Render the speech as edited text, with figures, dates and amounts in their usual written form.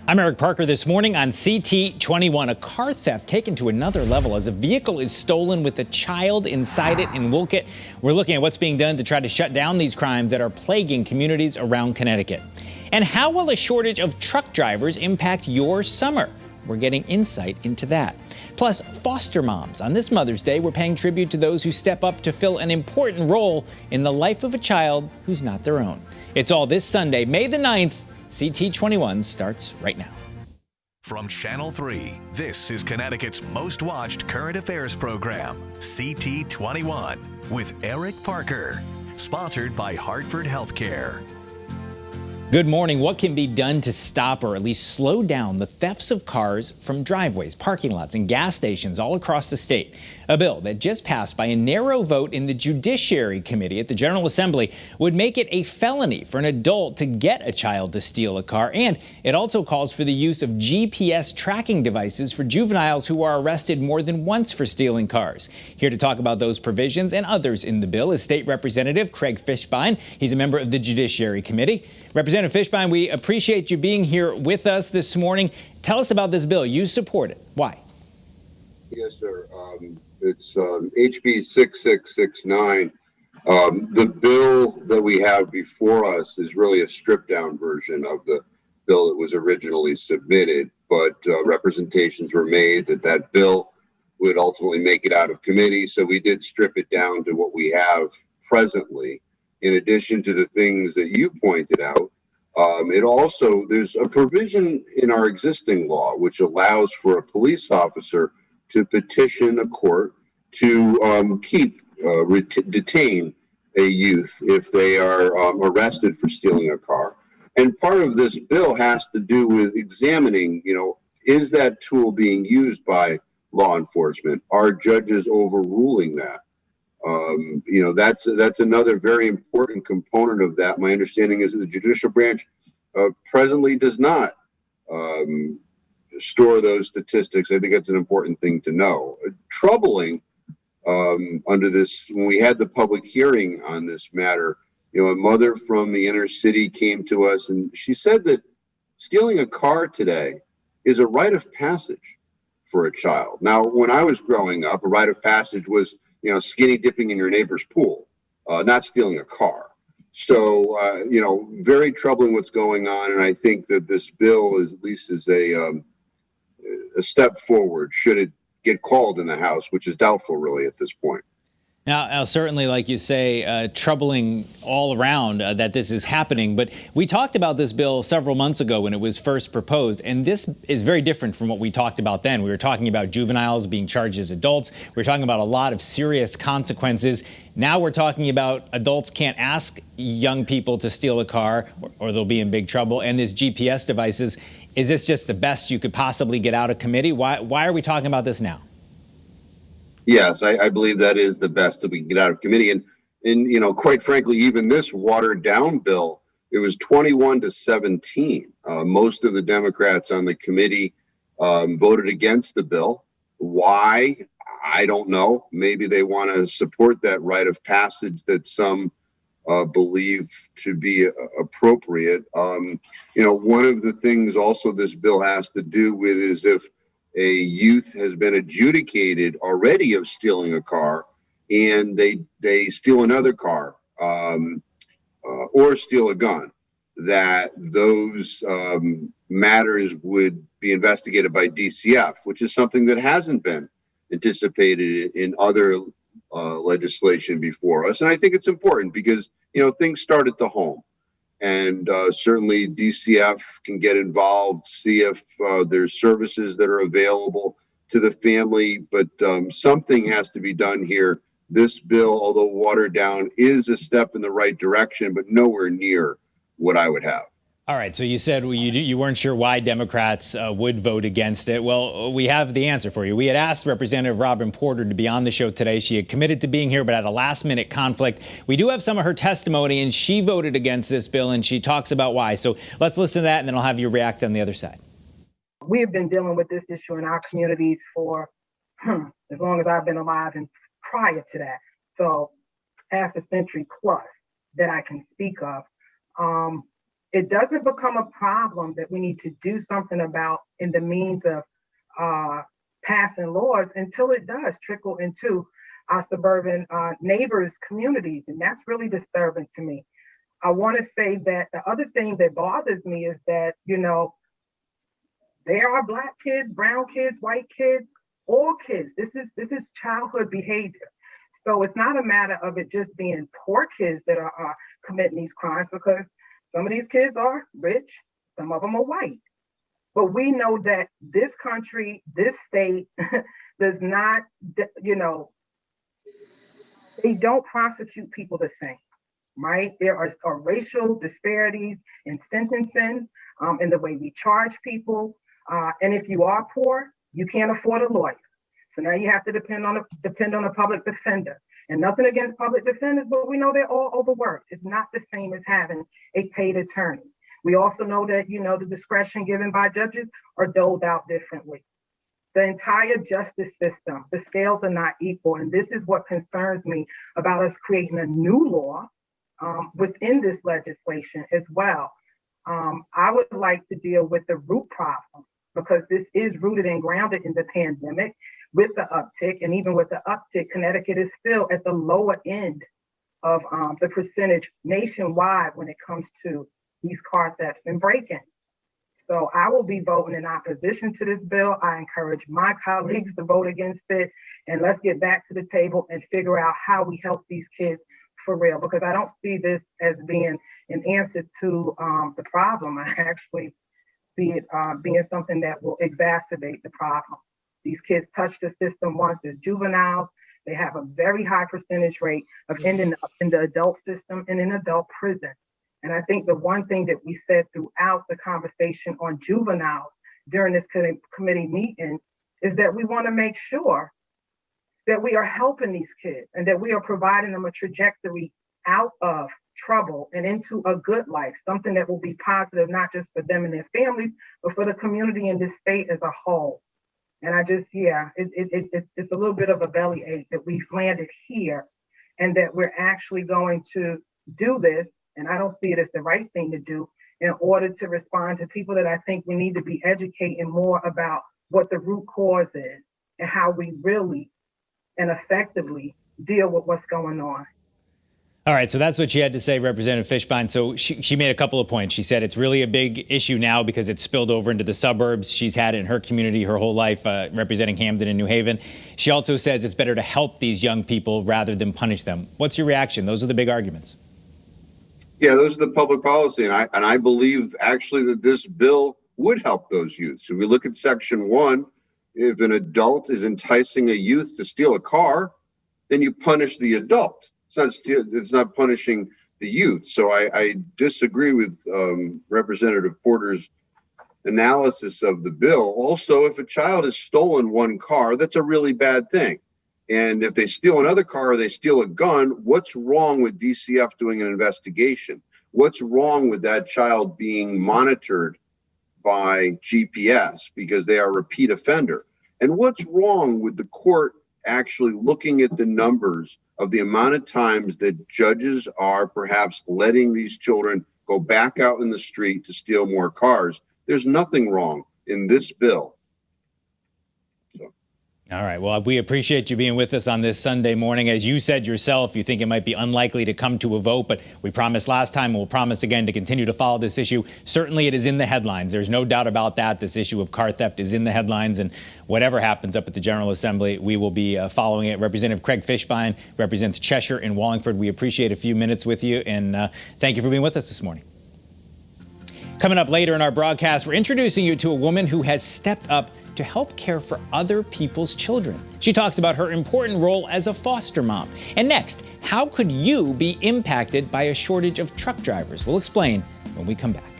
I'm Eric Parker. This morning on CT21, a car theft taken to another level as a vehicle is stolen with a child inside it in Wolcott. We're looking at what's being done to try to shut down these crimes that are plaguing communities around Connecticut. And how will a shortage of truck drivers impact your summer? We're getting insight into that. Plus, foster moms. On this Mother's Day, we're paying tribute to those who step up to fill an important role in the life of a child who's not their own. It's all this Sunday, May the 9th. CT21 starts right now. From Channel 3, this is Connecticut's most watched current affairs program, CT21, with Eric Parker. Sponsored by Hartford Healthcare. Good morning. What can be done to stop or at least slow down the thefts of cars from driveways, parking lots, and gas stations all across the state? A bill that just passed by a narrow vote in the Judiciary Committee at the General Assembly would make it a felony for an adult to get a child to steal a car. And it also calls for the use of GPS tracking devices for juveniles who are arrested more than once for stealing cars. Here to talk about those provisions and others in the bill is State Representative Craig Fishbein. He's a member of the Judiciary Committee. Representative Fishbein, we appreciate you being here with us this morning. Tell us about this bill. You support it. Why? Yes, sir. It's HB 6669. The bill that we have before us is really a stripped-down version of the bill that was originally submitted, but representations were made that that bill would ultimately make it out of committee, so we did strip it down to what we have presently. In addition to the things that you pointed out, there's a provision in our existing law which allows for a police officer to petition a court to detain a youth if they are arrested for stealing a car. And part of this bill has to do with examining, is that tool being used by law enforcement? Are judges overruling that? That's another very important component of that. My understanding is that the judicial branch presently does not store those statistics. I think that's an important thing to know. Troubling under this, when we had the public hearing on this matter, a mother from the inner city came to us and she said that stealing a car today is a rite of passage for a child. Now, when I was growing up, a rite of passage was skinny dipping in your neighbor's pool, not stealing a car. So, very troubling what's going on. And I think that this bill is at least is a step forward, should it get called in the House, which is doubtful really at this point. Now, certainly, like you say, troubling all around that this is happening. But we talked about this bill several months ago when it was first proposed. And this is very different from what we talked about then. We were talking about juveniles being charged as adults. We were talking about a lot of serious consequences. Now we're talking about adults can't ask young people to steal a car or they'll be in big trouble. And this GPS devices, is this just the best you could possibly get out of committee? Why are we talking about this now? Yes, I believe that is the best that we can get out of committee. And quite frankly, even this watered down bill, it was 21-17. Most of the Democrats on the committee voted against the bill. Why? I don't know. Maybe they want to support that rite of passage that some believe to be appropriate. One of the things also this bill has to do with is if a youth has been adjudicated already of stealing a car and they steal another car or steal a gun, that those matters would be investigated by DCF, which is something that hasn't been anticipated in other legislation before us. And I think it's important because, things start at the home. And certainly DCF can get involved, see if there's services that are available to the family, but something has to be done here. This bill, although watered down, is a step in the right direction, but nowhere near what I would have. All right, so you said you weren't sure why Democrats would vote against it. Well, we have the answer for you. We had asked Representative Robyn Porter to be on the show today. She had committed to being here, but had a last-minute conflict. We do have some of her testimony, and she voted against this bill, and she talks about why. So let's listen to that, and then I'll have you react on the other side. We have been dealing with this issue in our communities for as long as I've been alive and prior to that. So half a century plus that I can speak of. it doesn't become a problem that we need to do something about in the means of passing laws until it does trickle into our suburban neighbors' communities. And that's really disturbing to me. I want to say that the other thing that bothers me is that, there are Black kids, brown kids, white kids, all kids. This is childhood behavior. So it's not a matter of it just being poor kids that are committing these crimes, because some of these kids are rich, some of them are white. But we know that this country, this state does not, they don't prosecute people the same, right? There are racial disparities in sentencing, in the way we charge people. And if you are poor, you can't afford a lawyer. So now you have to depend on a public defender. And nothing against public defenders, but we know they're all overworked. It's not the same as having a paid attorney. We also know that, the discretion given by judges are doled out differently. The entire justice system, the scales are not equal. And this is what concerns me about us creating a new law within this legislation as well. I would like to deal with the root problem, because this is rooted and grounded in the pandemic with the uptick. And even with the uptick, Connecticut is still at the lower end of the percentage nationwide when it comes to these car thefts and break-ins. So I will be voting in opposition to this bill. I encourage my colleagues to vote against it. And let's get back to the table and figure out how we help these kids for real, because I don't see this as being an answer to the problem. I actually see it being something that will exacerbate the problem. These kids touch the system once as juveniles. They have a very high percentage rate of ending up in the adult system and in adult prison. And I think the one thing that we said throughout the conversation on juveniles during this committee meeting is that we want to make sure that we are helping these kids and that we are providing them a trajectory out of trouble and into a good life, something that will be positive, not just for them and their families, but for the community and this state as a whole. And I just, it's a little bit of a bellyache that we've landed here and that we're actually going to do this. And I don't see it as the right thing to do in order to respond to people that I think we need to be educating more about what the root cause is and how we really and effectively deal with what's going on. All right, so that's what she had to say, Representative Fishbein. So she made a couple of points. She said it's really a big issue now because it's spilled over into the suburbs. She's had it in her community her whole life, representing Hamden and New Haven. She also says it's better to help these young people rather than punish them. What's your reaction? Those are the big arguments. Yeah, those are the public policy. And I believe actually that this bill would help those youth. So we look at Section 1, if an adult is enticing a youth to steal a car, then you punish the adult. It's not punishing the youth. So I disagree with Representative Porter's analysis of the bill. Also, if a child has stolen one car, that's a really bad thing. And if they steal another car or they steal a gun, what's wrong with DCF doing an investigation? What's wrong with that child being monitored by GPS because they are a repeat offender? And what's wrong with the court actually looking at the numbers of the amount of times that judges are perhaps letting these children go back out in the street to steal more cars? There's nothing wrong in this bill. All right. Well, we appreciate you being with us on this Sunday morning. As you said yourself, you think it might be unlikely to come to a vote, but we promised last time and we'll promise again to continue to follow this issue. Certainly it is in the headlines. There's no doubt about that. This issue of car theft is in the headlines, and whatever happens up at the General Assembly, we will be following it. Representative Craig Fishbein represents Cheshire and Wallingford. We appreciate a few minutes with you, and thank you for being with us this morning. Coming up later in our broadcast, we're introducing you to a woman who has stepped up to help care for other people's children. She talks about her important role as a foster mom. And next, how could you be impacted by a shortage of truck drivers? We'll explain when we come back.